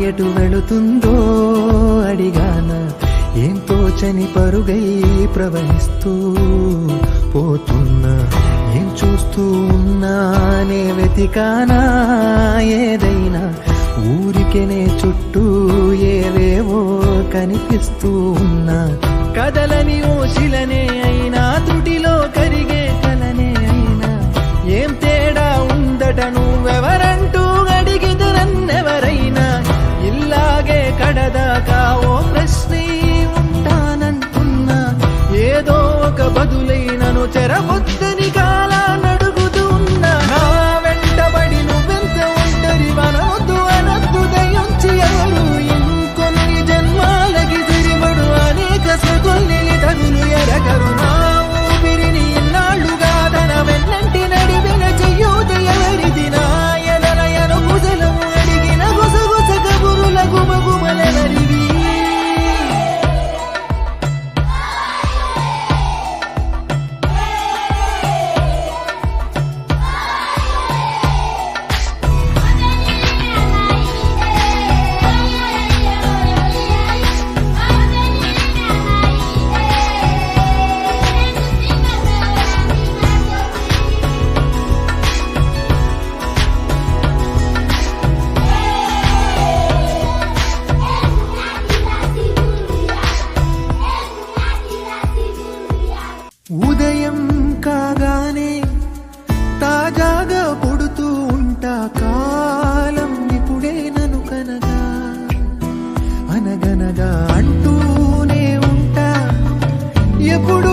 ఎటు వెళుతుందో అడిగాన, ఏం తోచని పరుగై ప్రవహిస్తూ పోతున్నా. ఏం చూస్తూ ఉన్నానే వెతికానా ఏదైనా, ఊరికెనే చుట్టూ ఏవేవో కనిపిస్తూ ఉన్నా. కదలని ఓశిలనే అయినా, త్రుటిలో కరిగే కలనే అయినా, ఏం తేడా ఉందట నువ్వెవరంటూ అడిగితే నన్నెవరైనా. ఇల్లాగే కడదాకా ఓ ప్రశ్నే ఉంటానంటున్నా, ఏదో ఒక బదులైనను చెరబొద్దని కాలానడుగుతూ ఉన్నా. నా వెంటబడి నువ్వెంత ఒంటరి వనొద్దు అనొద్దు దయించి ఎవరు, ఇంకొన్ని జన్మాలకి తిరిబడు అనేక సగొల్లి తగులు ఎరగరు. నా ఊపిరిని ఇన్నాళ్ళుగా తన వెన్నంటి నడివిన చెయ్యూత ఎవరిది, నా ఎదలయను గుజలము అడిగిన గుసగుస కబురుల గుమగుమలెవరివి. ఉదయం కాగానే తాజాగా పుడుతూ ఉంటా, కాలం ఇప్పుడే నను కనగా అనగనగా అంటూనే ఉంటా. ఎప్పుడు